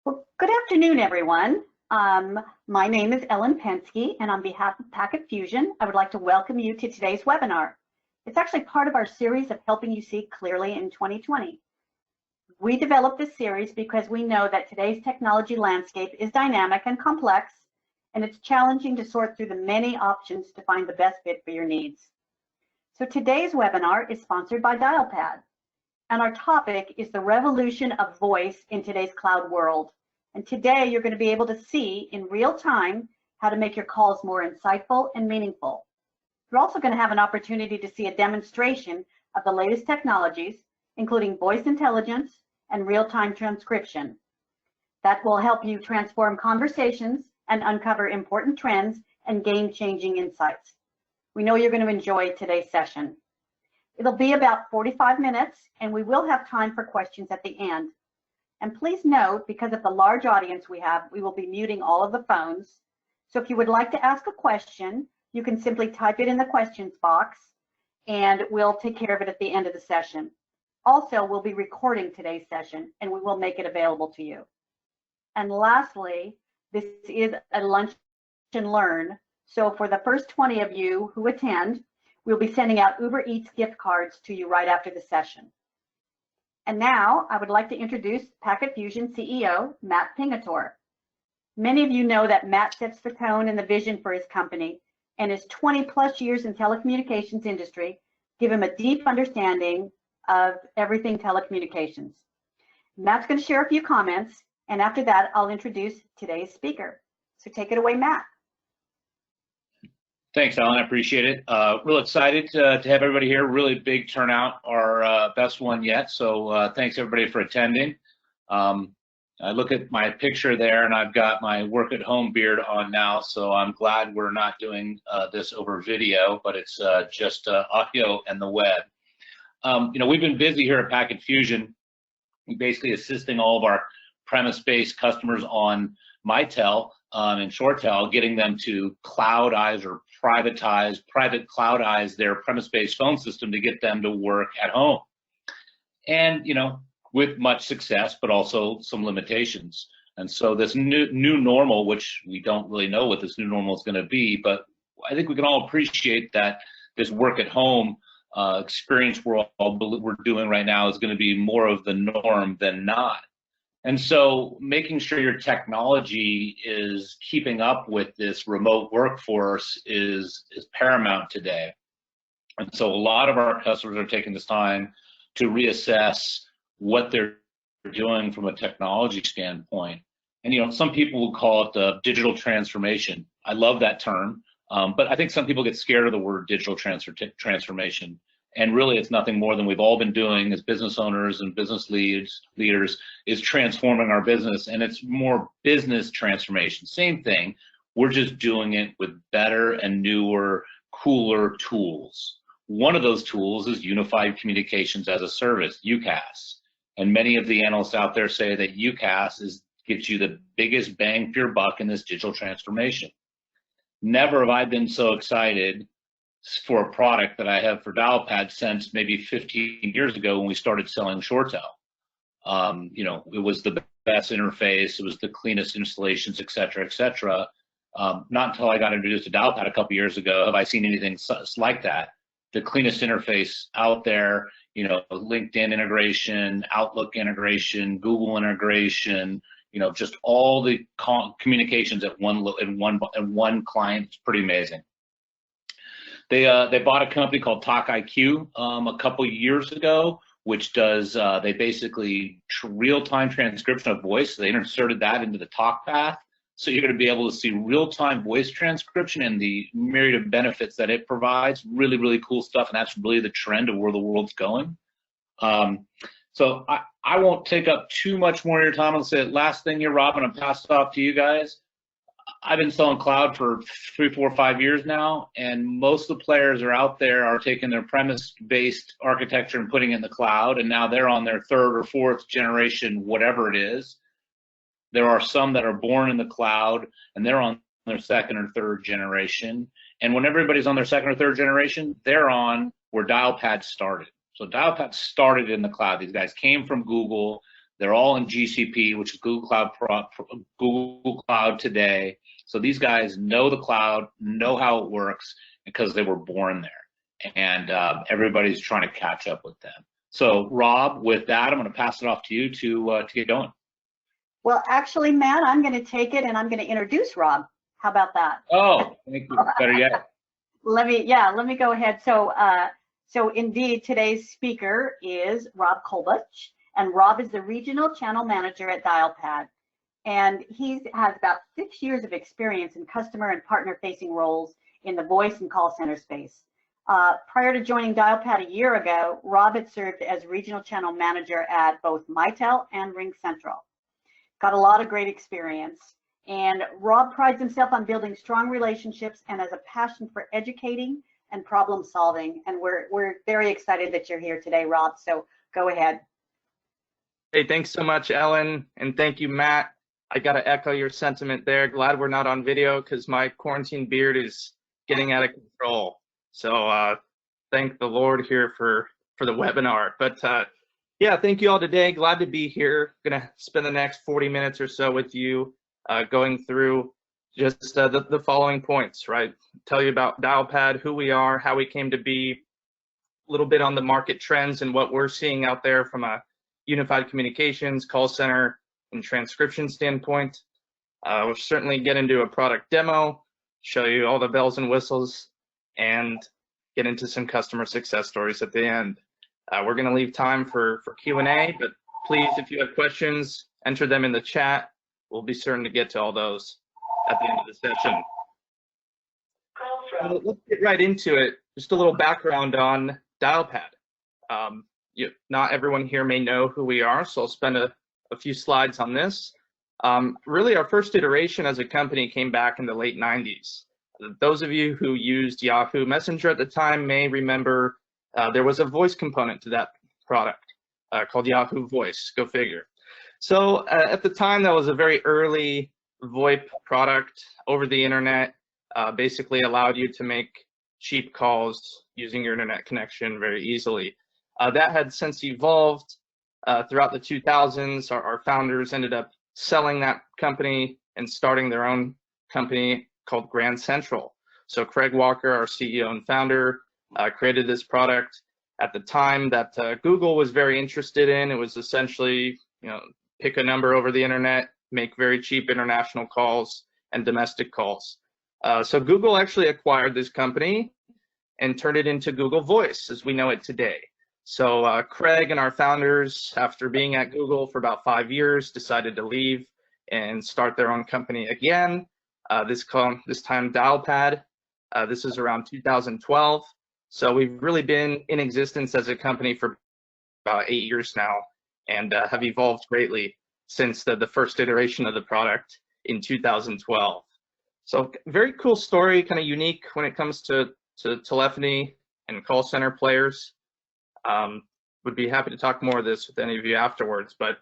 Well, good afternoon, everyone. My name is Ellen Pensky, and on behalf of Packet Fusion, I would like to welcome you to today's webinar. It's actually part of our series of helping you see clearly in 2020. We developed this series because we know that today's technology landscape is dynamic and complex, and it's challenging to sort through the many options to find the best fit for your needs. So today's webinar is sponsored by Dialpad, and our topic is the revolution of voice in today's cloud world. And today you're going to be able to see in real time how to make your calls more insightful and meaningful. You're also going to have an opportunity to see a demonstration of the latest technologies, including voice intelligence and real-time transcription. That will help you transform conversations and uncover important trends and game-changing insights. We know you're going to enjoy today's session. It'll be about 45 minutes, and we will have time for questions at the end. And please note, because of the large audience we have, we will be muting all of the phones. So if you would like to ask a question, you can simply type it in the questions box, and we'll take care of it at the end of the session. Also, we'll be recording today's session, and we will make it available to you. And lastly, this is a lunch and learn. So for the first 20 of you who attend, we'll be sending out Uber Eats gift cards to you right after the session. And now I would like to introduce Packet Fusion CEO, Matt Pingatore. Many of you know that Matt sets the tone and the vision for his company, and his 20+ years in telecommunications industry give him a deep understanding of everything telecommunications. Matt's going to share a few comments, and after that, I'll introduce today's speaker. So take it away, Matt. Thanks, Alan. I appreciate it. Real excited to have everybody here. Really big turnout, our best one yet. So thanks everybody for attending. I look at my picture there, and I've got my work at home beard on now. So I'm glad we're not doing this over video, but it's just audio and the web. We've been busy here at Packet Fusion, basically assisting all of our premise-based customers on Mitel and ShoreTel, getting them to cloudize or private cloudize their premise-based phone system to get them to work at home. And, with much success, but also some limitations. And so this new normal, which we don't really know what this new normal is going to be, but I think we can all appreciate that this work at home experience we're doing right now is going to be more of the norm than not. And so making sure your technology is keeping up with this remote workforce is paramount today. And so a lot of our customers are taking this time to reassess what they're doing from a technology standpoint. And some people will call it the digital transformation. I love that term, but I think some people get scared of the word digital transformation. And really, it's nothing more than we've all been doing as business owners and business leaders is transforming our business, and it's more business transformation. Same thing, we're just doing it with better and newer, cooler tools. One of those tools is Unified Communications as a Service, UCaaS. And many of the analysts out there say that UCaaS gets you the biggest bang for your buck in this digital transformation. Never have I been so excited for a product that I have for Dialpad since maybe 15 years ago when we started selling ShoreTel. It was the best interface, it was the cleanest installations, et cetera, et cetera. Not until I got introduced to Dialpad a couple years ago have I seen anything like that. The cleanest interface out there, LinkedIn integration, Outlook integration, Google integration, just all the communications at one client. It's pretty amazing. They bought a company called TalkIQ a couple years ago, which does they basically real-time transcription of voice. They inserted that into the talk path, so you're going to be able to see real-time voice transcription and the myriad of benefits that it provides. Really, really cool stuff, and that's really the trend of where the world's going. So I won't take up too much more of your time. I'll say the last thing here, Rob, and I'll pass it off to you guys. I've been selling cloud for 3, 4, 5 years now, and most of the players are out there are taking their premise-based architecture and putting it in the cloud, and now they're on their 3rd or 4th generation, whatever it is. There are some that are born in the cloud, and they're on their 2nd or 3rd generation. And when everybody's on their 2nd or 3rd generation, they're on where Dialpad started. So Dialpad started in the cloud. These guys came from Google. They're all in GCP, which is Google Cloud today. So these guys know the cloud, know how it works, because they were born there. And everybody's trying to catch up with them. So Rob, with that, I'm going to pass it off to you to get going. Well, actually, Matt, I'm going to take it and I'm going to introduce Rob. How about that? Oh, thank you. Better yet. Let me go ahead. So indeed, today's speaker is Rob Kolbuch, and Rob is the Regional Channel Manager at Dialpad. And he has about 6 years of experience in customer and partner-facing roles in the voice and call center space. Prior to joining Dialpad a year ago, Rob had served as Regional Channel Manager at both Mitel and RingCentral. Got a lot of great experience. And Rob prides himself on building strong relationships and has a passion for educating and problem solving. And we're very excited that you're here today, Rob. So go ahead. Hey, thanks so much, Ellen. And thank you, Matt. I got to echo your sentiment there. Glad we're not on video because my quarantine beard is getting out of control. So thank the Lord here for the webinar. But yeah, thank you all today. Glad to be here. Gonna spend the next 40 minutes or so with you going through just the following points, right? Tell you about Dialpad, who we are, how we came to be, a little bit on the market trends and what we're seeing out there from a unified communications, call center, and transcription standpoint. We'll certainly get into a product demo, show you all the bells and whistles, and get into some customer success stories at the end. We're going to leave time for Q&A, but please, if you have questions, enter them in the chat. We'll be certain to get to all those at the end of the session. Let's get right into it. Just a little background on Dialpad. Not everyone here may know who we are, so I'll spend a few slides on this. Really, our first iteration as a company came back in the late 90s. Those of you who used Yahoo Messenger at the time may remember there was a voice component to that product called Yahoo Voice, go figure. So at the time, that was a very early VoIP product over the internet, basically allowed you to make cheap calls using your internet connection very easily. That had since evolved throughout the 2000s. Our founders ended up selling that company and starting their own company called Grand Central. So Craig Walker, our CEO and founder, created this product at the time that Google was very interested in. It was essentially, pick a number over the internet, make very cheap international calls and domestic calls. So Google actually acquired this company and turned it into Google Voice as we know it today. So Craig and our founders, after being at Google for about 5 years, decided to leave and start their own company again. This time Dialpad. This is around 2012. So we've really been in existence as a company for about 8 years now, and have evolved greatly since the first iteration of the product in 2012. So very cool story, kind of unique when it comes to telephony and call center players. Would be happy to talk more of this with any of you afterwards, but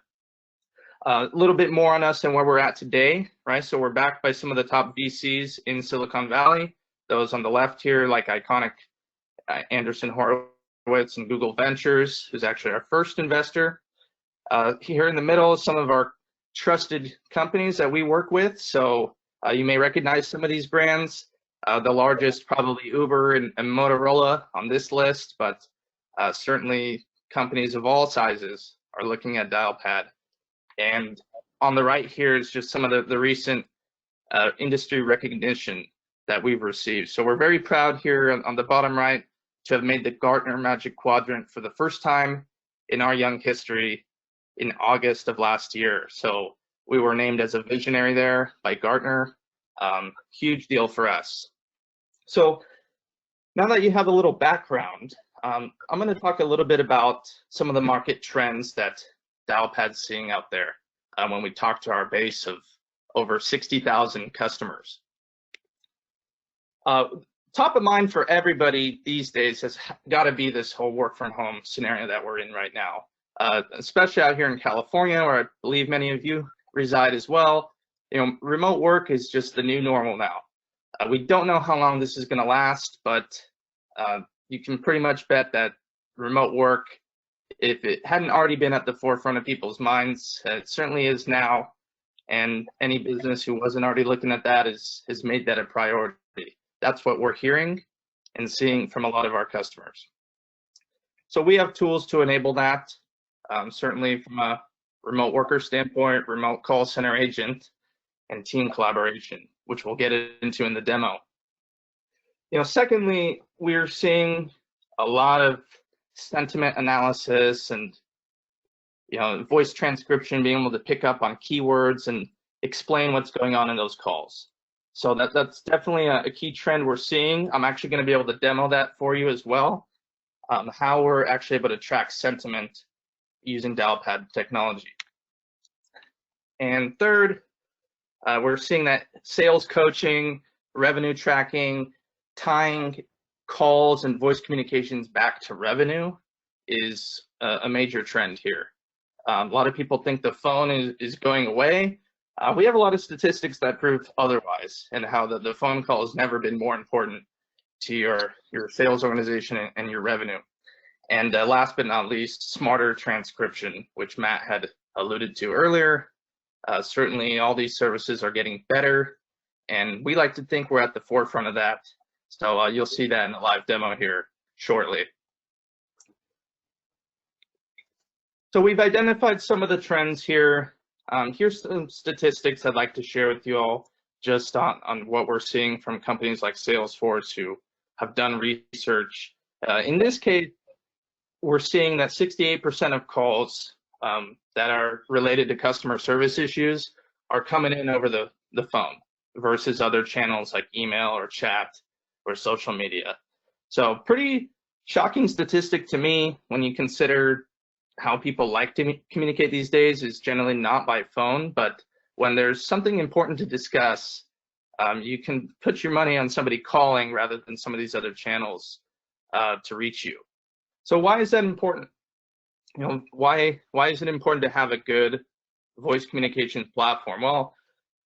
a little bit more on us and where we're at today, right? So we're backed by some of the top VCs in Silicon Valley. Those on the left here, like iconic Anderson Horowitz and Google Ventures, who's actually our first investor. Here in the middle, some of our trusted companies that we work with. So you may recognize some of these brands. The largest, probably Uber and Motorola on this list, but certainly companies of all sizes are looking at Dialpad. And on the right here is just some of the recent industry recognition that we've received. So we're very proud here on the bottom right to have made the Gartner Magic Quadrant for the first time in our young history in August of last year. So we were named as a visionary there by Gartner. Huge deal for us. So now that you have a little background, I'm going to talk a little bit about some of the market trends that Dialpad's seeing out there when we talk to our base of over 60,000 customers. Top of mind for everybody these days has got to be this whole work from home scenario that we're in right now, especially out here in California, where I believe many of you reside as well. Remote work is just the new normal now. We don't know how long this is going to last, but you can pretty much bet that remote work if it hadn't already been at the forefront of people's minds. It certainly is now, and any business who wasn't already looking at that has made that a priority. That's what we're hearing and seeing from a lot of our customers. So we have tools to enable that, certainly from a remote worker standpoint, remote call center agent, and team collaboration, which we'll get into in the demo. Secondly, we're seeing a lot of sentiment analysis and voice transcription, being able to pick up on keywords and explain what's going on in those calls. So that's definitely a key trend we're seeing. I'm actually going to be able to demo that for you as well, how we're actually able to track sentiment using Dialpad technology. And third, we're seeing that sales coaching, revenue tracking, tying calls and voice communications back to revenue is a major trend here. A lot of people think the phone is going away. We have a lot of statistics that prove otherwise, and how the phone call has never been more important to your sales organization and your revenue. And last but not least, smarter transcription, which Matt had alluded to earlier. Certainly all these services are getting better, and we like to think we're at the forefront of that. So you'll see that in the live demo here shortly. So we've identified some of the trends here. Here's some statistics I'd like to share with you all just on what we're seeing from companies like Salesforce who have done research. In this case, we're seeing that 68% of calls that are related to customer service issues are coming in over the phone versus other channels like email or chat or social media. So pretty shocking statistic to me when you consider how people like to communicate these days is generally not by phone, but when there's something important to discuss, you can put your money on somebody calling rather than some of these other channels to reach you. So why is that important? Why is it important to have a good voice communications platform? Well,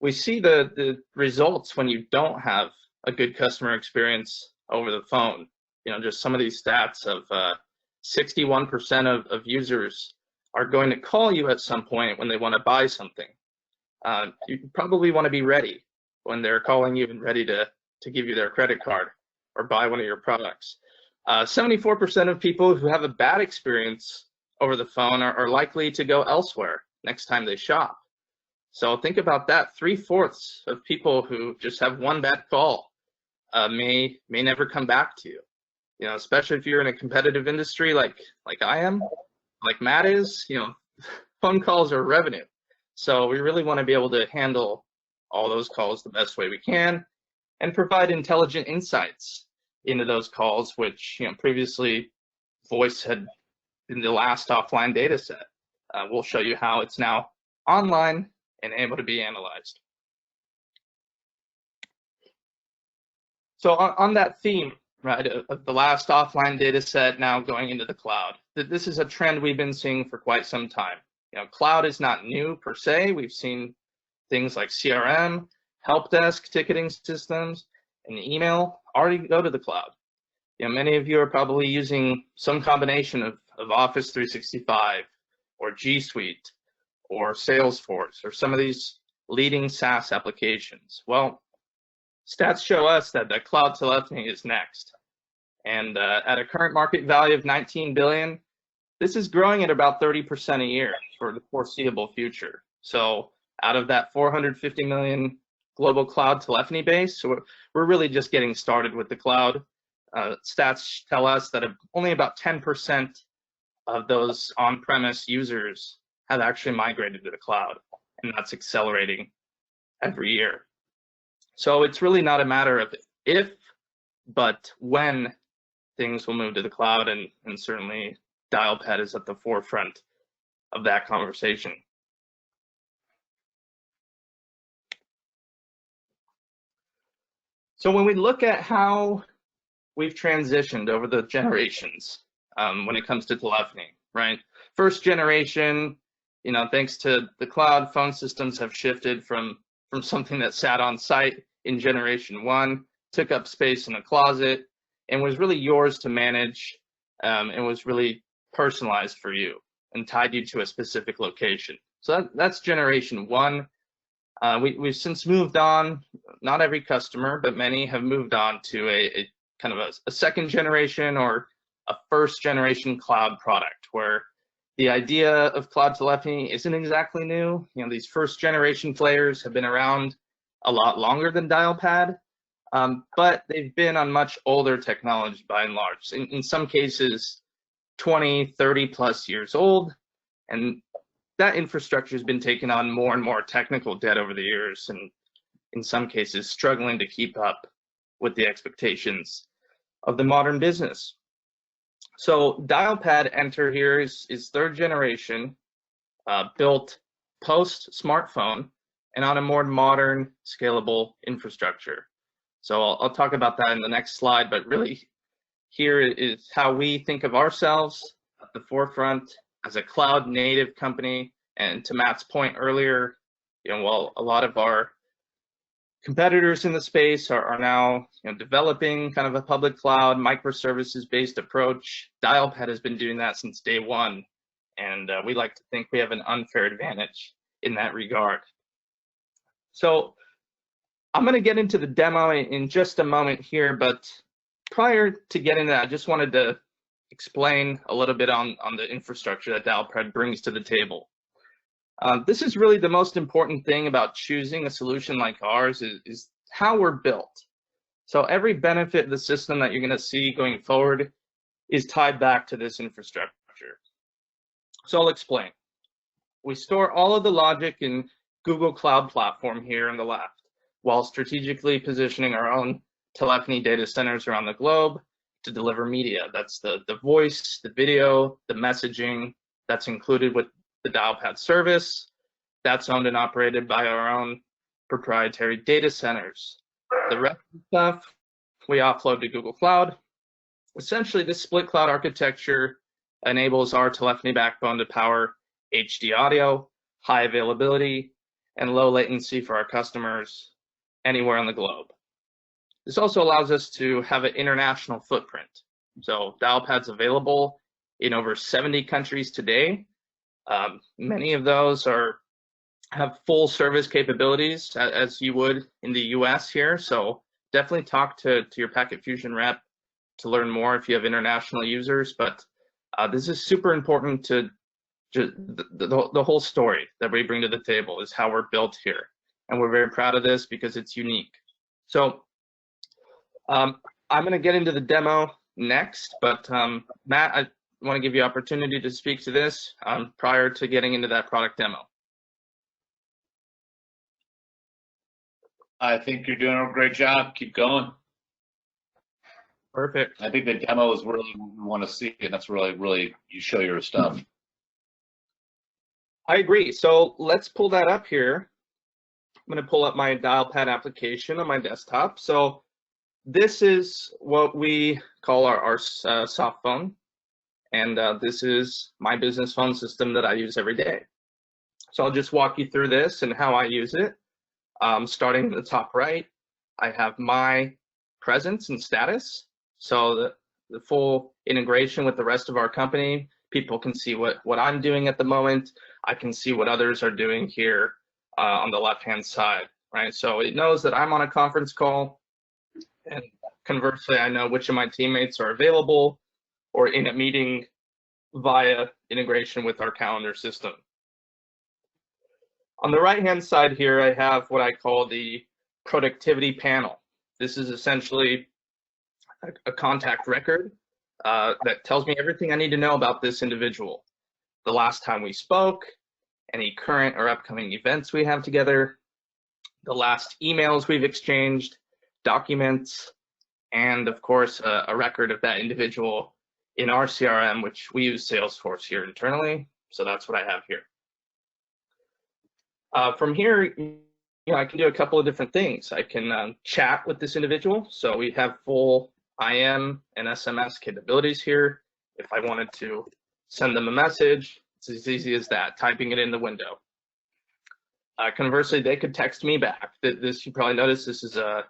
we see the results when you don't have a good customer experience over the phone. Just some of these stats of 61% of users are going to call you at some point when they want to buy something. You probably want to be ready when they're calling you and ready to give you their credit card or buy one of your products. 74% of people who have a bad experience over the phone are likely to go elsewhere next time they shop. So think about that. 3/4 of people who just have one bad call may never come back to you. Especially if you're in a competitive industry like I am, like Matt is, phone calls are revenue. So we really want to be able to handle all those calls the best way we can and provide intelligent insights into those calls, which previously voice had been the last offline data set. We'll show you how it's now online and able to be analyzed. So on that theme, right, of the last offline data set now going into the cloud, this is a trend we've been seeing for quite some time. Cloud is not new per se. We've seen things like CRM, help desk, ticketing systems, and email already go to the cloud. Many of you are probably using some combination of Office 365 or G Suite or Salesforce or some of these leading SaaS applications. Well, stats show us that the cloud telephony is next. And at a current market value of $19 billion, this is growing at about 30% a year for the foreseeable future. So out of that 450 million global cloud telephony base, so we're really just getting started with the cloud. Stats tell us that only about 10% of those on-premise users have actually migrated to the cloud, and that's accelerating every year. So it's really not a matter of if, but when things will move to the cloud, and certainly Dialpad is at the forefront of that conversation. So when we look at how we've transitioned over the generations when it comes to telephony, right? First generation, thanks to the cloud, phone systems have shifted from something that sat on site in generation 1, took up space in a closet, and was really yours to manage, and was really personalized for you and tied you to a specific location. So that's generation one. We've since moved on. Not every customer, but many have moved on to a kind of a second generation or a first generation cloud product, where the idea of cloud telephony isn't exactly new. You know, these first generation players have been around a lot longer than Dialpad, but they've been on much older technology by and large. In some cases, 20, 30 plus years old, and that infrastructure has been taking on more and more technical debt over the years, and in some cases struggling to keep up with the expectations of the modern business. So Dialpad Enter here is third generation, built post smartphone and on a more modern, scalable infrastructure. So I'll talk about that in the next slide, but really here is how we think of ourselves at the forefront as a cloud native company. And to Matt's point earlier, you know, while a lot of our competitors in the space are now, you know, developing kind of a public cloud microservices based approach, Dialpad has been doing that since day one, and we like to think we have an unfair advantage in that regard. So I'm going to get into the demo in just a moment here, but prior to getting to that, I just wanted to explain a little bit on the infrastructure that Dialpad brings to the table. This is really the most important thing about choosing a solution like ours is how we're built. So every benefit of the system that you're going to see going forward is tied back to this infrastructure. So I'll explain. We store all of the logic in Google Cloud Platform here on the left, while strategically positioning our own telephony data centers around the globe to deliver media. That's the voice, the video, the messaging that's included with the Dialpad service. That's owned and operated by our own proprietary data centers. The rest of the stuff we offload to Google Cloud. Essentially, this split cloud architecture enables our telephony backbone to power HD audio, high availability, and low latency for our customers anywhere on the globe. This also allows us to have an international footprint. So Dialpad's available in over 70 countries today. Many of those have full service capabilities as you would in the US here. So definitely talk to your Packet Fusion rep to learn more if you have international users. But this is super important to the whole story that we bring to the table is how we're built here. And we're very proud of this because it's unique. So I'm going to get into the demo next, but Matt, I want to give you opportunity to speak to this prior to getting into that product demo. I think you're doing a great job. Keep going. Perfect. I think the demo is really what we want to see, and that's really you show your stuff. I agree. So let's pull that up here. I'm going to pull up my Dialpad application on my desktop. So this is what we call our soft phone. And this is my business phone system that I use every day. So I'll just walk you through this and how I use it. Starting at the top right, I have my presence and status. So the full integration with the rest of our company, people can see what I'm doing at the moment. I can see what others are doing here on the left-hand side, right? So it knows that I'm on a conference call, and conversely, I know which of my teammates are available or in a meeting via integration with our calendar system. On the right-hand side here, I have what I call the productivity panel. This is essentially a contact record that tells me everything I need to know about this individual. The last time we spoke, any current or upcoming events we have together, the last emails we've exchanged, documents, and of course, a record of that individual in our CRM, which we use Salesforce here internally. So that's what I have here. From here, I can do a couple of different things. I can chat with this individual. So we have full IM and SMS capabilities here. If I wanted to send them a message, it's as easy as that, typing it in the window. Conversely, they could text me back. This, you probably noticed, this is a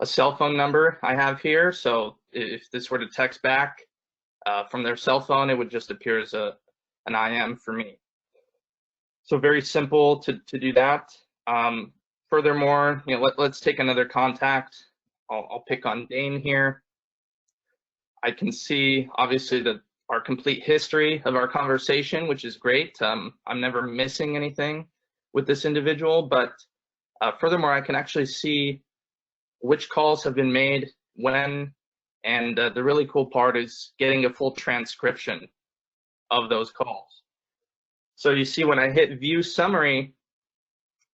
cell phone number I have here. So if this were to text back, From their cell phone, it would just appear as an IM for me. So very simple to do that. Furthermore, let's take another contact. I'll pick on Dane here. I can see obviously our complete history of our conversation, which is great. I'm never missing anything with this individual, but furthermore, I can actually see which calls have been made, when, and the really cool part is getting a full transcription of those calls. So you see when I hit view summary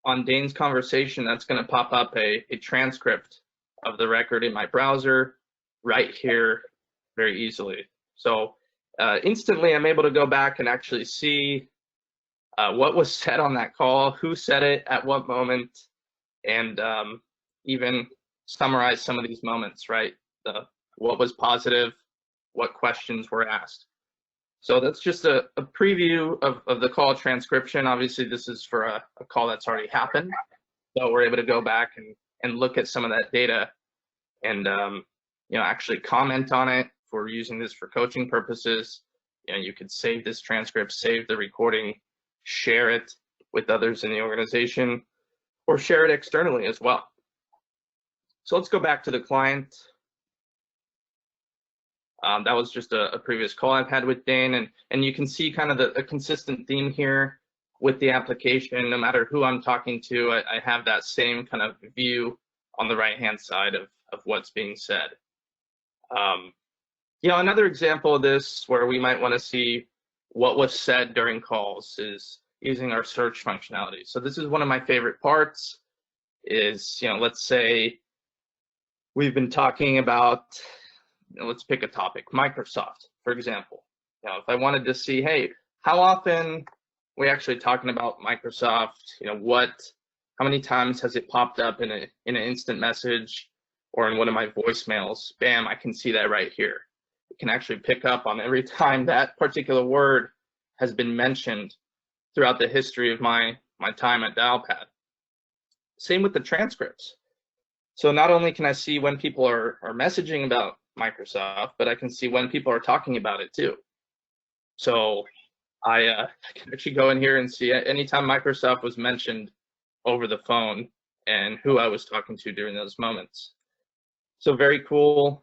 on Dane's conversation, that's going to pop up a transcript of the record in my browser right here very easily. So instantly I'm able to go back and actually see what was said on that call, who said it at what moment, and even summarize some of these moments, right? What was positive, what questions were asked. So that's just a preview of the call transcription. Obviously, this is for a call that's already happened. So we're able to go back and look at some of that data and actually comment on it. If we're using this for coaching purposes, you could save this transcript, save the recording, share it with others in the organization, or share it externally as well. So let's go back to the client. That was just a previous call I've had with Dane, and you can see kind of a consistent theme here with the application. No matter who I'm talking to, I have that same kind of view on the right-hand side of what's being said. Another example of this where we might want to see what was said during calls is using our search functionality. So this is one of my favorite parts is, let's say we've been talking about, let's pick a topic, Microsoft, for example. If I wanted to see, hey, how often we actually talking about Microsoft, how many times has it popped up in an instant message or in one of my voicemails? Bam, I can see that right here. It can actually pick up on every time that particular word has been mentioned throughout the history of my time at Dialpad. Same with the transcripts. So not only can I see when people are messaging about Microsoft, but I can see when people are talking about it too. So I can actually go in here and see anytime Microsoft was mentioned over the phone and who I was talking to during those moments. So very cool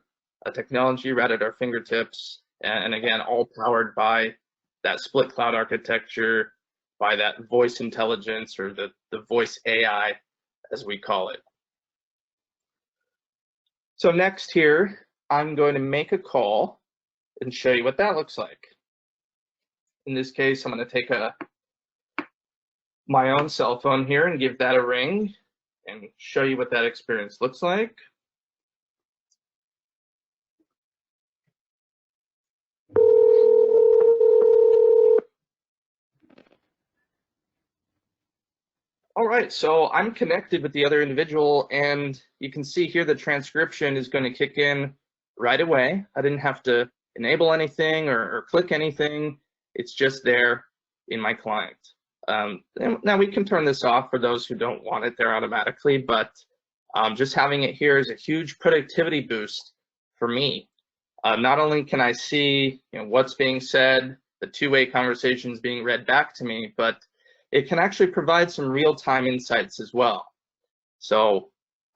technology right at our fingertips, and again, all powered by that split cloud architecture, by that voice intelligence, or the voice AI, as we call it. So next here, I'm going to make a call and show you what that looks like. In this case, I'm going to take my own cell phone here and give that a ring and show you what that experience looks like. All right, so I'm connected with the other individual, and you can see here the transcription is going to kick in right away. I didn't have to enable anything or click anything. It's just there in my client. Now we can turn this off for those who don't want it there automatically, but just having it here is a huge productivity boost for me. Not only can I see what's being said, the two-way conversations being read back to me, but it can actually provide some real-time insights as well. So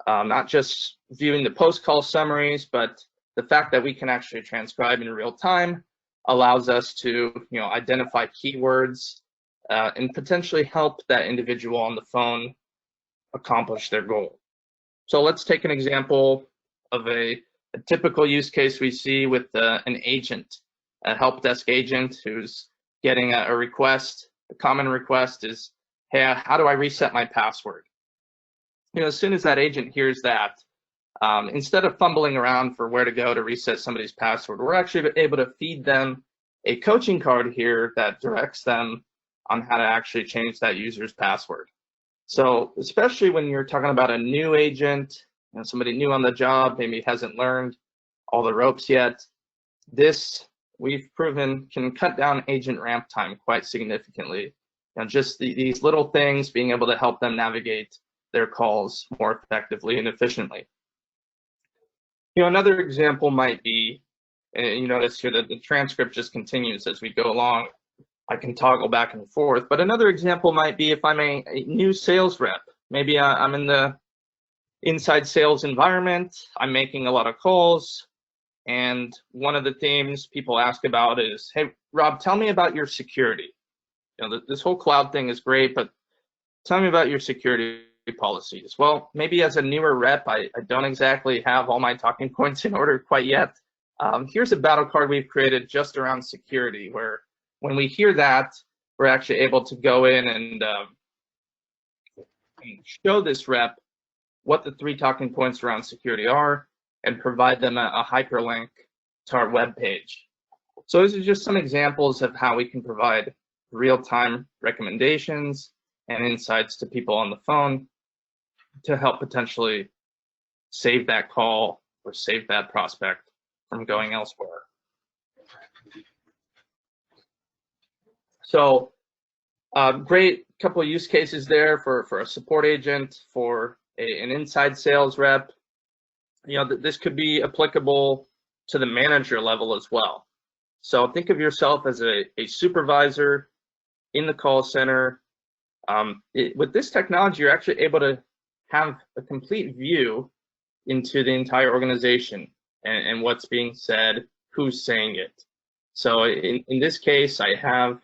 not just viewing the post-call summaries, but the fact that we can actually transcribe in real time allows us to identify keywords and potentially help that individual on the phone accomplish their goal. So let's take an example of a typical use case we see with an agent, a help desk agent who's getting a request. The common request is, hey, how do I reset my password? As soon as that agent hears that, instead of fumbling around for where to go to reset somebody's password, we're actually able to feed them a coaching card here that directs them on how to actually change that user's password. So especially when you're talking about a new agent, somebody new on the job, maybe hasn't learned all the ropes yet, this, we've proven, can cut down agent ramp time quite significantly. Just these little things, being able to help them navigate their calls more effectively and efficiently. Another example might be And you notice here that the transcript just continues as we go along. I can toggle back and forth. But another example might be if I'm a new sales rep. Maybe I'm in the inside sales environment. I'm making a lot of calls. And one of the themes people ask about is, hey, Rob, tell me about your security. You know, this whole cloud thing is great, but tell me about your security policies. Well, maybe as a newer rep, I don't exactly have all my talking points in order quite yet. Here's a battle card we've created just around security, where when we hear that, we're actually able to go in and show this rep what the 3 talking points around security are and provide them a hyperlink to our web page. So these are just some examples of how we can provide real-time recommendations and insights to people on the phone to help potentially save that call or save that prospect from going elsewhere. So great couple of use cases there for a support agent, for an inside sales rep. You know, this could be applicable to the manager level as well. So think of yourself as a supervisor in the call center. With this technology, you're actually able to have a complete view into the entire organization and what's being said, who's saying it. So in this case, I have,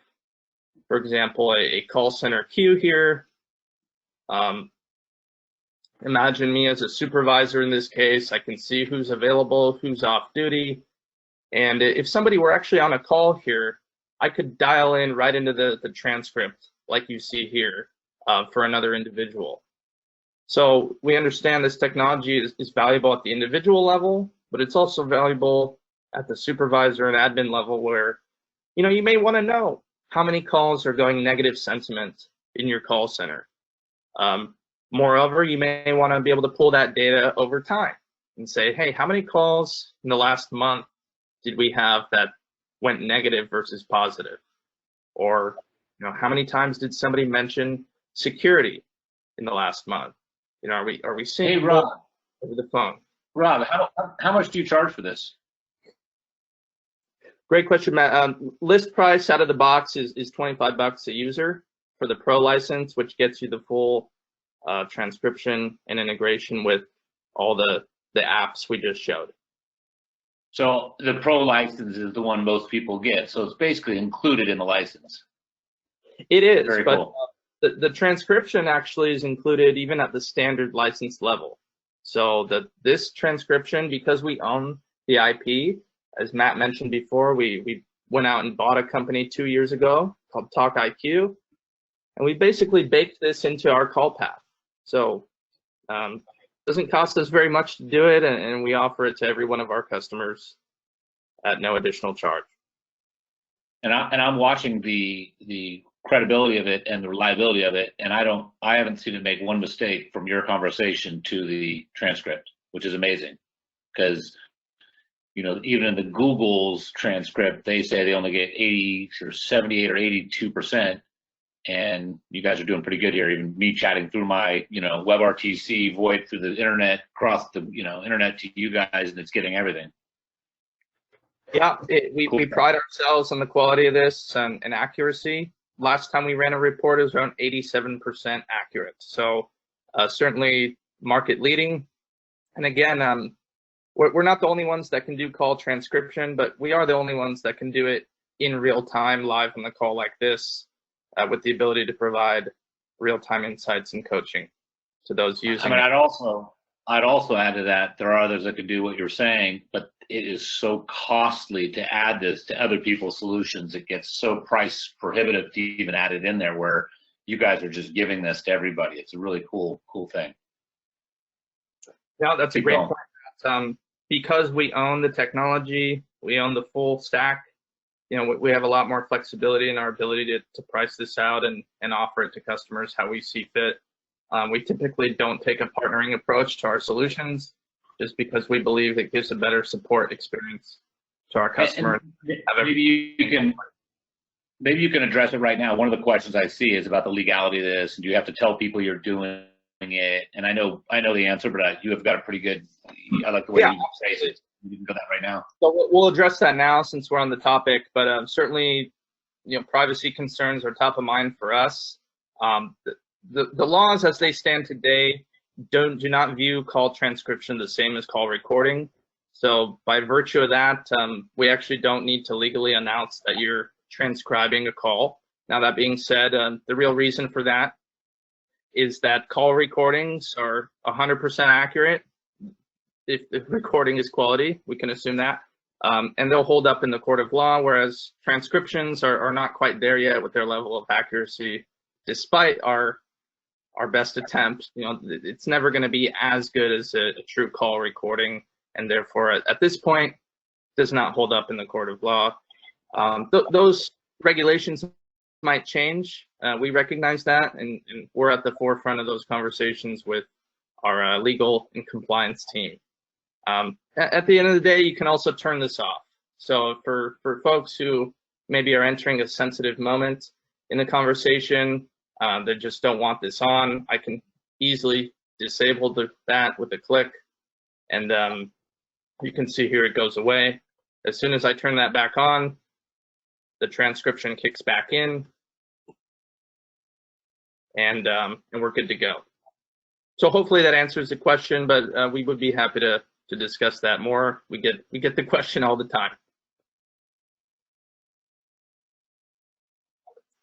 for example, a call center queue here. Imagine me as a supervisor in this case. I can see who's available, who's off duty. And if somebody were actually on a call here, I could dial in right into the transcript like you see here for another individual. So we understand this technology is valuable at the individual level, but it's also valuable at the supervisor and admin level where, you know, you may want to know how many calls are going negative sentiment in your call center. Moreover, you may want to be able to pull that data over time and say, hey, how many calls in the last month did we have that went negative versus positive? Or, you know, how many times did somebody mention security in the last month? You know, are we seeing Hey, Rob, over the phone? Rob, how much do you charge for this? Great question, Matt. List price out of the box is $25 a user for the Pro license, which gets you the full transcription and integration with all the apps we just showed. So the Pro license is the one most people get. So it's basically included in the license. It is, Very but cool. The transcription actually is included even at the standard license level. So this transcription, because we own the IP, as Matt mentioned before, we went out and bought a company 2 years ago called TalkIQ, and we basically baked this into our call path. So it doesn't cost us very much to do it, and we offer it to every one of our customers at no additional charge. And I'm watching the credibility of it and the reliability of it, and I haven't seen it make one mistake from your conversation to the transcript, which is amazing. Because, you know, even in the Google's transcript, they say they only get 80 or 78 or 82%, and you guys are doing pretty good here. Even me chatting through my, you know, WebRTC VoIP through the internet, across the, you know, internet to you guys, and it's getting everything. Yeah, we pride ourselves on the quality of this and accuracy. Last time we ran a report, it was around 87% accurate. So certainly market leading. And again, we're not the only ones that can do call transcription, but we are the only ones that can do it in real time, live on the call like this, with the ability to provide real-time insights and coaching to those using I mean, it. I'd also add to that, there are others that could do what you're saying, but it is so costly to add this to other people's solutions. It gets so price prohibitive to even add it in there, where you guys are just giving this to everybody. It's a really cool thing. Yeah, that's a great point. Because we own the technology, we own the full stack, you know, we have a lot more flexibility in our ability to price this out and offer it to customers how we see fit. We typically don't take a partnering approach to our solutions just because we believe it gives a better support experience to our customers. Maybe you can address it right now. One of the questions I see is about the legality of this, and do you have to tell people you're doing it? And I know the answer, but you have got a pretty good, I like the way you say it. We can go that right now. So we'll address that now since we're on the topic, but certainly, privacy concerns are top of mind for us. The laws as they stand today do not view call transcription the same as call recording. So by virtue of that, we actually don't need to legally announce that you're transcribing a call. Now, that being said, the real reason for that is that call recordings are 100% accurate. If the recording is quality, we can assume that. And they'll hold up in the court of law, whereas transcriptions are not quite there yet with their level of accuracy. Despite our best attempt, it's never going to be as good as a true call recording, and therefore at this point does not hold up in the court of law. Those regulations might change. We recognize that, and we're at the forefront of those conversations with our legal and compliance team. At the end of the day, you can also turn this off. So for folks who maybe are entering a sensitive moment in the conversation, they just don't want this on, I can easily disable that with a click, and you can see here it goes away. As soon as I turn that back on, the transcription kicks back in, and we're good to go. So hopefully that answers the question, but we would be happy to discuss that more. We get the question all the time.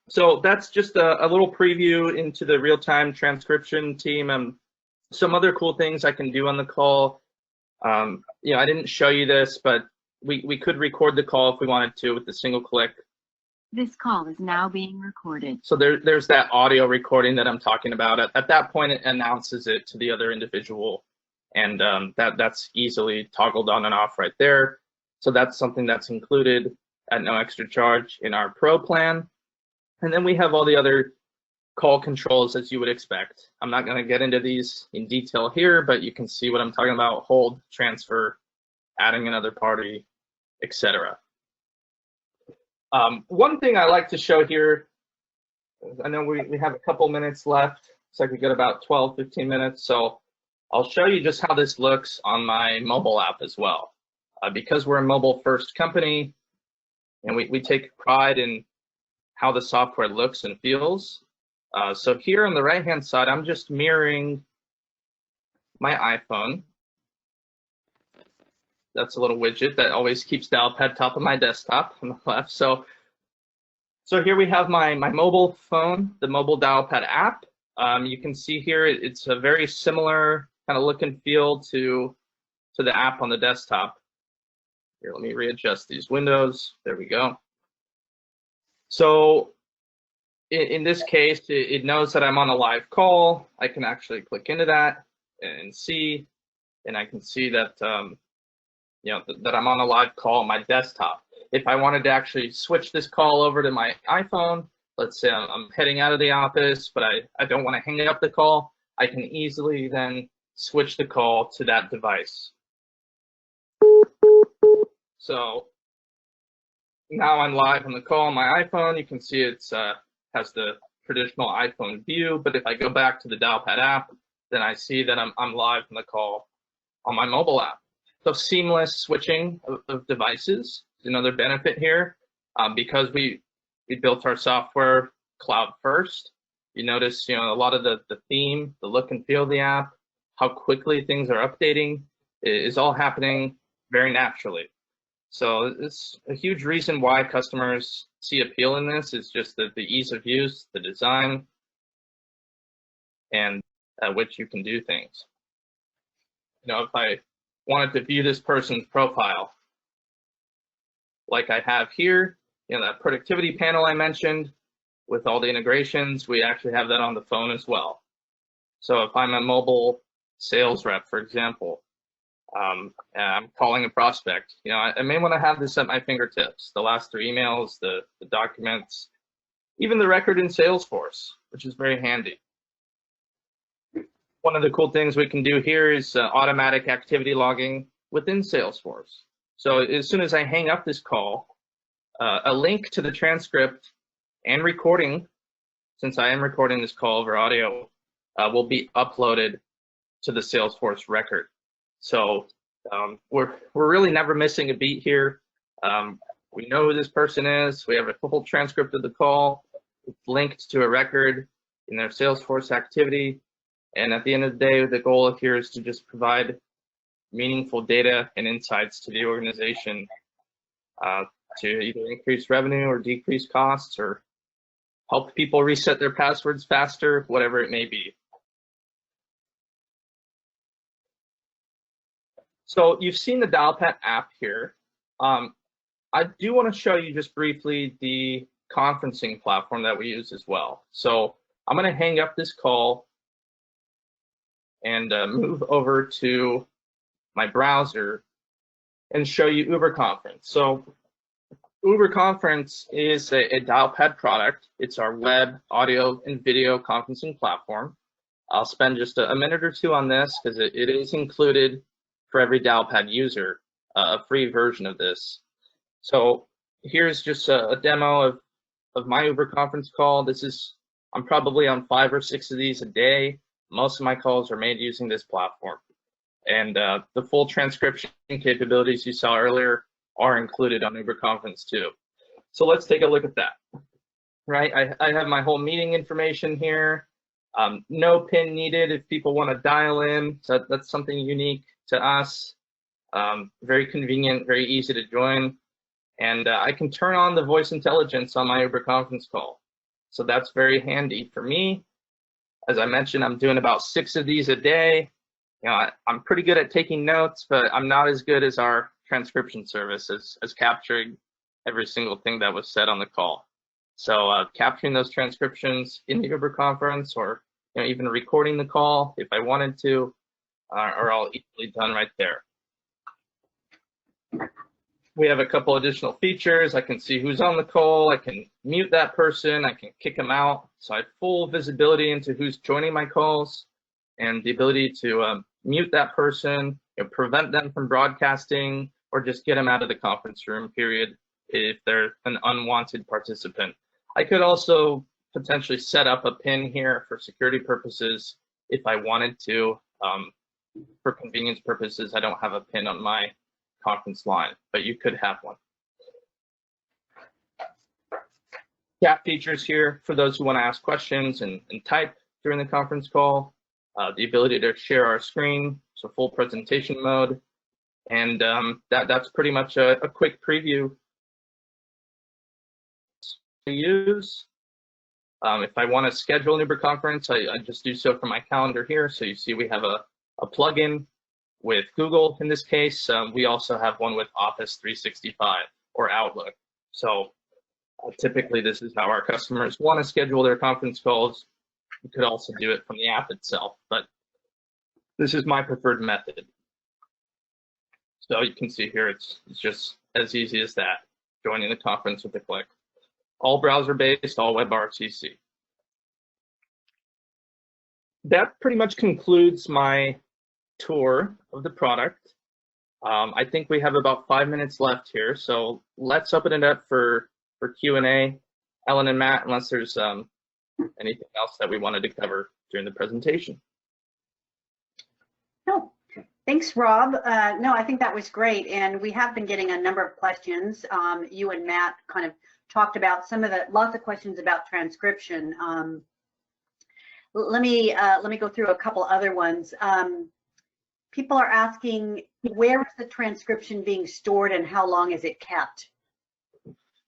So that's just a little preview into the real-time transcription team. Some other cool things I can do on the call. I didn't show you this, but we could record the call if we wanted to with a single click. This call is now being recorded. So there's that audio recording that I'm talking about. At that point, it announces it to the other individual, and that's easily toggled on and off right there. So that's something that's included at no extra charge in our Pro plan. And then we have all the other call controls as you would expect. I'm not going to get into these in detail here, but you can see what I'm talking about: hold, transfer, adding another party, etc. One thing I like to show here, I know we have a couple minutes left. Looks like we got about 12, 15 minutes. So I'll show you just how this looks on my mobile app as well. Because we're a mobile first company and we take pride in how the software looks and feels. So here on the right-hand side, I'm just mirroring my iPhone. That's a little widget that always keeps Dialpad top of my desktop on the left. So here we have my mobile phone, the mobile Dialpad app. You can see here it's a very similar kind of look and feel to the app on the desktop. Here, let me readjust these windows. There we go. So in this case, it knows that I'm on a live call. I can actually click into that and see, and I can see that that I'm on a live call on my desktop. If I wanted to actually switch this call over to my iPhone, let's say I'm heading out of the office, but I don't want to hang up the call, I can easily then switch the call to that device. So now I'm live on the call on my iPhone. You can see it's has the traditional iPhone view, but if I go back to the Dialpad app, then I see that I'm live on the call on my mobile app. So seamless switching of devices is another benefit here. Because we built our software cloud first, you notice a lot of the theme, the look and feel of the app, how quickly things are updating is all happening very naturally. So it's a huge reason why customers see appeal in this is just the ease of use, the design, and at which you can do things. If I wanted to view this person's profile, like I have here, that productivity panel I mentioned with all the integrations, we actually have that on the phone as well. So if I'm a mobile sales rep, for example, and I'm calling a prospect, I may want to have this at my fingertips, the last 3 emails, the documents, even the record in Salesforce, which is very handy. One of the cool things we can do here is automatic activity logging within Salesforce. So as soon as I hang up this call, a link to the transcript and recording, since I am recording this call over audio, will be uploaded to the Salesforce record. So We're really never missing a beat here. We know who this person is. We have a full transcript of the call. It's linked to a record in their Salesforce activity. And at the end of the day, the goal here is to just provide meaningful data and insights to the organization to either increase revenue or decrease costs or help people reset their passwords faster, whatever it may be. So you've seen the Dialpad app here. I do want to show you just briefly the conferencing platform that we use as well. So I'm going to hang up this call and move over to my browser and show you Uber Conference. So Uber Conference is a Dialpad product. It's our web, audio, and video conferencing platform. I'll spend just a minute or two on this because it is included for every Dialpad user, a free version of this. So here's just a demo of my Uber conference call. I'm probably on 5 or 6 of these a day. Most of my calls are made using this platform. And the full transcription capabilities you saw earlier are included on Uber Conference too. So let's take a look at that. Right, I have my whole meeting information here. No PIN needed if people want to dial in. So that's something unique to us. Very convenient, very easy to join. And I can turn on the voice intelligence on my Uber conference call. So that's very handy for me. As I mentioned, I'm doing about 6 of these a day. You know, I'm pretty good at taking notes, but I'm not as good as our transcription service as capturing every single thing that was said on the call. So capturing those transcriptions in the Uber conference, or even recording the call if I wanted to, are all easily done right there. We have a couple additional features. I can see who's on the call. I can mute that person. I can kick them out. So I have full visibility into who's joining my calls and the ability to mute that person, prevent them from broadcasting, or just get them out of the conference room, period, if they're an unwanted participant. I could also potentially set up a PIN here for security purposes if I wanted to. For convenience purposes, I don't have a PIN on my conference line, but you could have one. Chat features here for those who want to ask questions and type during the conference call. The ability to share our screen, so full presentation mode. And that's pretty much a quick preview to use. If I want to schedule an Uber conference, I just do so from my calendar here. So you see we have a plugin with Google in this case. We also have one with Office 365 or Outlook. So typically this is how our customers want to schedule their conference calls. You could also do it from the app itself, but this is my preferred method. So you can see here, it's just as easy as that, joining the conference with a click. All browser-based, all WebRTC. That pretty much concludes my tour of the product. I think we have about 5 minutes left here, so let's open it up for Q&A. Ellen and Matt, unless there's anything else that we wanted to cover during the presentation. No, thanks, Rob. No, I think that was great, and we have been getting a number of questions. You and Matt kind of talked about lots of questions about transcription. Let me go through a couple other ones. People are asking, where is the transcription being stored and how long is it kept?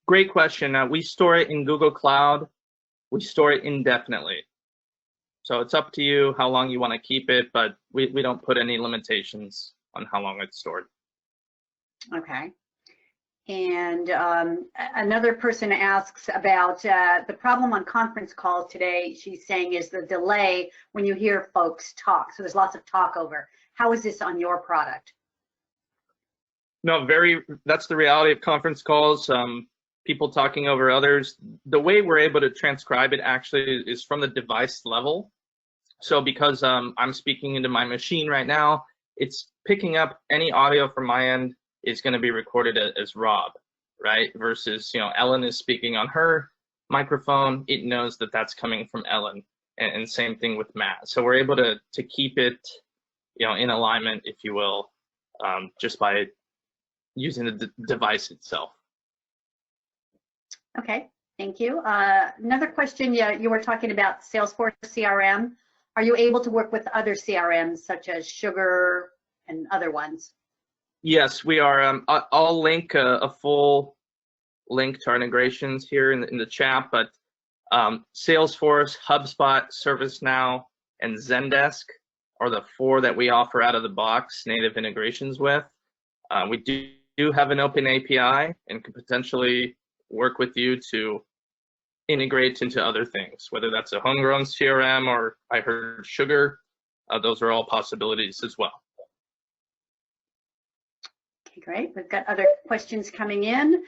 Great question. We store it in Google Cloud. We store it indefinitely. So it's up to you how long you want to keep it, but we don't put any limitations on how long it's stored. Okay. And another person asks about the problem on conference calls today, she's saying, is the delay when you hear folks talk. So there's lots of talk over. How is this on your product? No, that's the reality of conference calls. People talking over others. The way we're able to transcribe it actually is from the device level. So because I'm speaking into my machine right now, it's picking up any audio from my end is going to be recorded as Rob, right? Versus, Ellen is speaking on her microphone. It knows that that's coming from Ellen, and same thing with Matt. So we're able to keep it, in alignment, if you will, just by using the device itself. Okay, thank you. Another question, you were talking about Salesforce CRM. Are you able to work with other CRMs such as Sugar and other ones? Yes, we are. I'll link a full link to our integrations here in the chat, but Salesforce, HubSpot, ServiceNow, and Zendesk are the 4 that we offer out of the box native integrations with. We do have an open API and can potentially work with you to integrate into other things, whether that's a homegrown CRM or I heard Sugar. Those are all possibilities as well. Okay, great. We've got other questions coming in.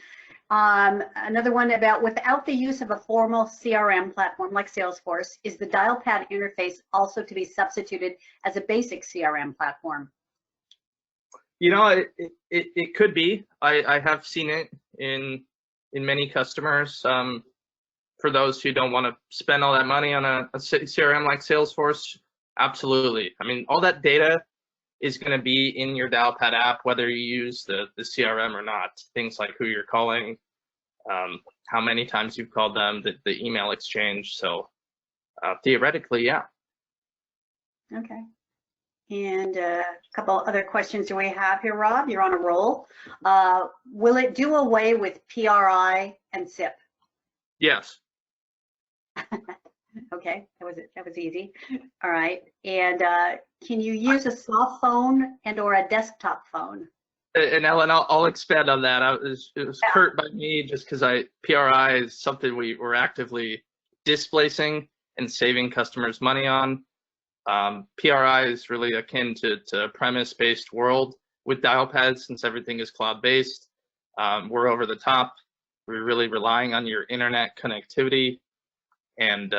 Another one about without the use of a formal CRM platform like Salesforce, is the Dialpad interface also to be substituted as a basic CRM platform? You know, it could be. I have seen it in many customers. For those who don't want to spend all that money on a CRM like Salesforce, absolutely. I mean, all that data is going to be in your Dialpad app, whether you use the CRM or not. Things like who you're calling, how many times you've called them, the email exchange. So theoretically, yeah. Okay. And a couple other questions do we have here, Rob? You're on a roll. Will it do away with PRI and SIP? Yes. Okay, that was easy. All right. And can you use a soft phone and or a desktop phone? And Ellen, I'll expand on that. It was curt by me just because PRI is something we're actively displacing and saving customers money on. PRI is really akin to a premise-based world with Dialpad, since everything is cloud-based. We're over the top. We're really relying on your internet connectivity and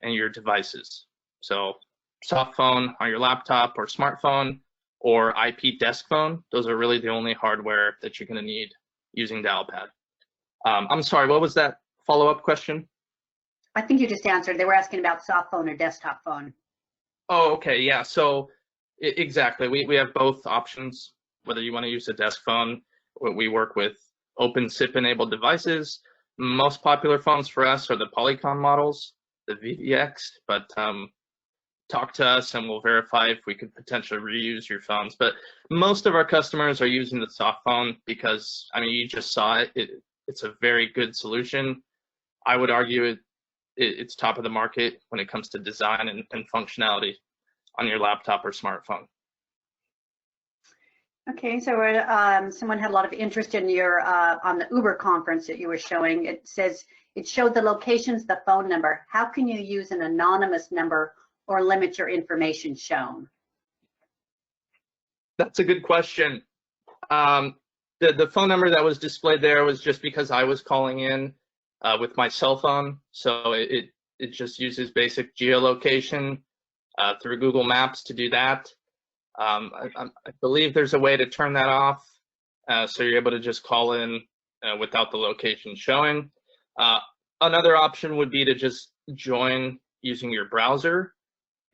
your devices. So soft phone on your laptop or smartphone or IP desk phone, those are really the only hardware that you're going to need using Dialpad. I'm sorry, what was that follow-up question? I think you just answered. They were asking about soft phone or desktop phone. Oh, okay, yeah. So exactly, we have both options. Whether you want to use a desk phone, we work with open SIP-enabled devices. Most popular phones for us are the Polycom models, the VVX, but talk to us and we'll verify if we could potentially reuse your phones. But most of our customers are using the soft phone because, I mean, you just saw it. It's a very good solution. I would argue it's top of the market when it comes to design and functionality on your laptop or smartphone. Okay, so someone had a lot of interest in your on the Uber conference that you were showing. It says it showed the locations, the phone number. How can you use an anonymous number or limit your information shown? That's a good question. The phone number that was displayed there was just because I was calling in with my cell phone, so it just uses basic geolocation through Google Maps to do that. I believe there's a way to turn that off, so you're able to just call in without the location showing. Another option would be to just join using your browser,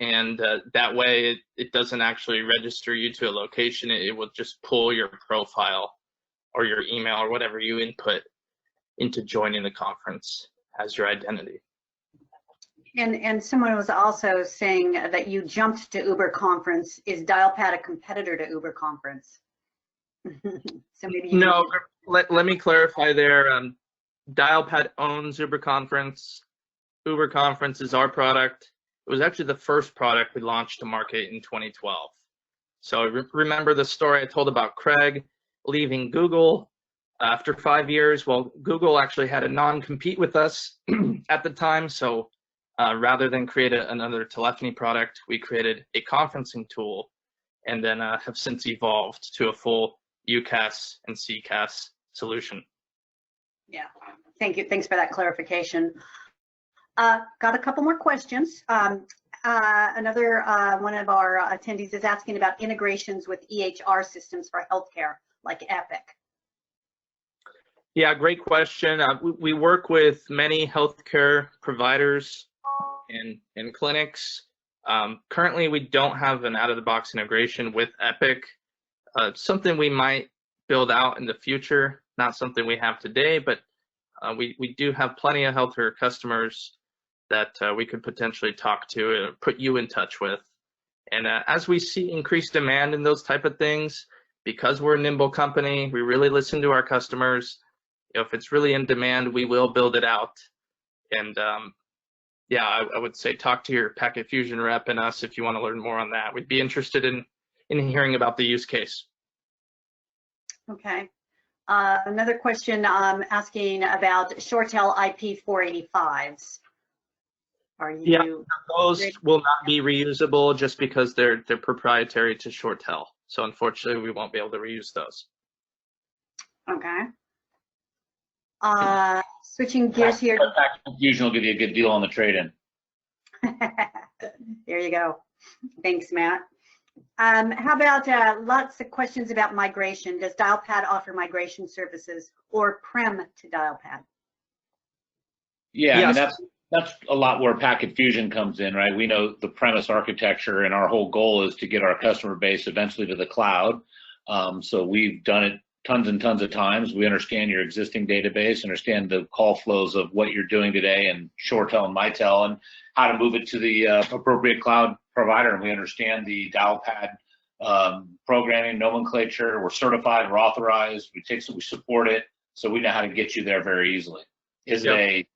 and that way it doesn't actually register you to a location. It will just pull your profile or your email or whatever you input into joining the conference as your identity. And someone was also saying that you jumped to Uber conference. Is Dialpad a competitor to Uber conference? So maybe you no. Let me clarify there. Dialpad owns Uber conference. Uber conference is our product. It was actually the first product we launched to market in 2012. So remember the story I told about Craig leaving Google after 5 years? Well, Google actually had a non-compete with us at the time. So rather than create another telephony product, we created a conferencing tool and then have since evolved to a full UCaaS and CCaaS solution. Yeah, thank you. Thanks for that clarification. Got a couple more questions. Another one of our attendees is asking about integrations with EHR systems for healthcare, like Epic. Yeah, great question. We work with many healthcare providers and clinics. Currently, we don't have an out-of-the-box integration with Epic. something we might build out in the future, not something we have today, but we do have plenty of healthcare customers that we could potentially talk to and put you in touch with. And as we see increased demand in those type of things, because we're a nimble company, we really listen to our customers. If it's really in demand, we will build it out. And yeah, I would say talk to your Packet Fusion rep and us if you want to learn more on that. We'd be interested in hearing about the use case. Okay. Another question asking about ShoreTel IP 485s. Are you? Yeah, those will not be reusable just because they're proprietary to ShoreTel. So unfortunately, we won't be able to reuse those. Okay. Switching gears here. Packet Fusion will give you a good deal on the trade-in. There you go. Thanks, Matt. How about lots of questions about migration? Does Dialpad offer migration services or prem to Dialpad? Yeah, yes. I mean, that's a lot where Packet Fusion comes in, right? We know the premise architecture, and our whole goal is to get our customer base eventually to the cloud. So we've done it tons and tons of times. We understand your existing database, understand the call flows of what you're doing today, and ShoreTel and Mitel, and how to move it to the appropriate cloud provider. And we understand the Dialpad programming nomenclature. We're certified, we're authorized, we support it, so we know how to get you there very easily. Is it a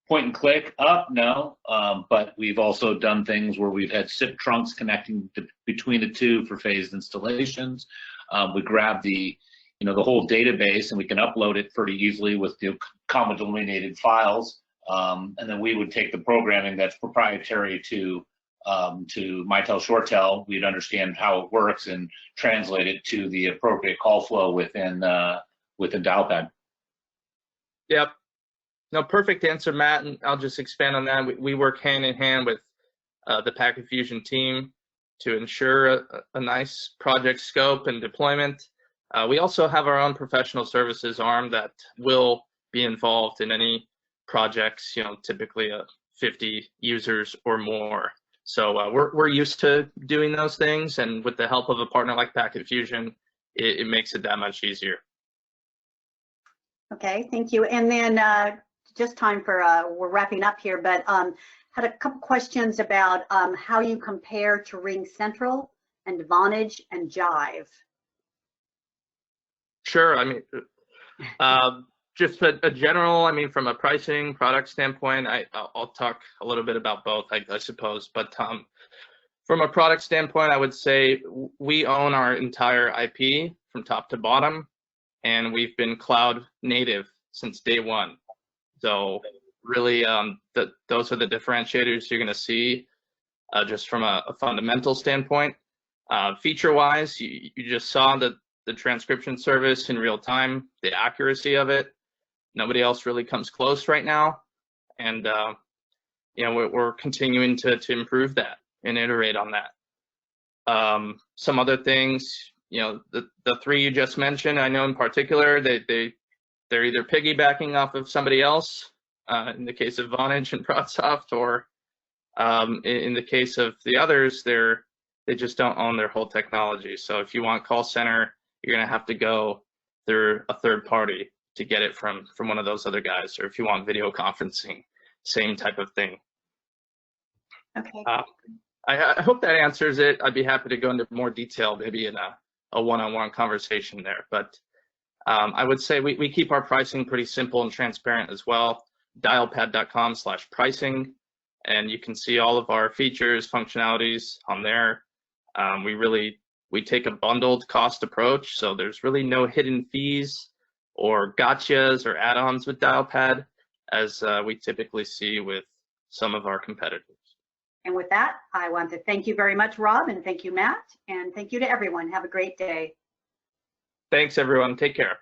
point and click up? No, but we've also done things where we've had SIP trunks connecting between the two for phased installations. We grab the whole database and we can upload it pretty easily with the comma delimited files, and then we would take the programming that's proprietary to Mitel ShoreTel. We'd understand how it works and translate it to the appropriate call flow within Dialpad. Yep. No, perfect answer, Matt, and I'll just expand on that. We work hand in hand with the Packet Fusion team to ensure a nice project scope and deployment. We also have our own professional services arm that will be involved in any projects, typically 50 users or more. So we're used to doing those things, and with the help of a partner like Packet Fusion, it makes it that much easier. Okay, thank you. And then just time for, we're wrapping up here, but had a couple questions about how you compare to Ring Central and Vonage and Jive. Sure. I mean, just a general, I mean, from a pricing product standpoint, I'll talk a little bit about both, I suppose. But from a product standpoint, I would say we own our entire IP from top to bottom, and we've been cloud native since day one. So really, those are the differentiators you're going to see just from a fundamental standpoint. Feature-wise, you just saw the transcription service in real time, the accuracy of it. Nobody else really comes close right now, and we're continuing to improve that and iterate on that. Some other things, the three you just mentioned, I know in particular they're either piggybacking off of somebody else, in the case of Vonage and ProdSoft, or in the case of the others, they just don't own their whole technology. So if you want call center, you're going to have to go through a third party to get it from one of those other guys. Or if you want video conferencing, same type of thing. Okay. I hope that answers it. I'd be happy to go into more detail, maybe in a one-on-one conversation there. But I would say we keep our pricing pretty simple and transparent as well. Dialpad.com/pricing, and you can see all of our features, functionalities on there. We take a bundled cost approach, so there's really no hidden fees or gotchas or add-ons with Dialpad, as we typically see with some of our competitors. And with that, I want to thank you very much, Rob, and thank you, Matt, and thank you to everyone. Have a great day. Thanks, everyone. Take care.